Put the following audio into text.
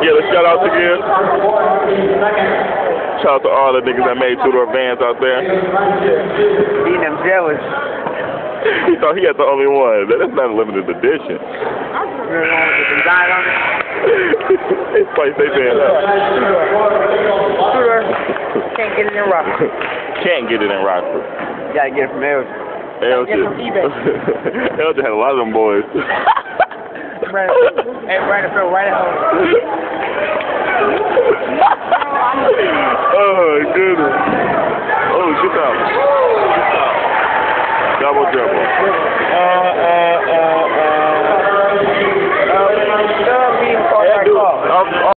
Yeah, let's shout out again. Shout out to all the niggas that made two-door vans out there. Being them jealous. He thought he had the only one. That's not a limited edition. The design on it. It's place they saying that. Can't get it in Rockford. Can't get it in Rockford. You gotta get it from Elgin. Elgin. Elgin had a lot of them boys. Hey, Brandon fell right at home. Oh, goodness. Oh, get out. Double dribble. Being called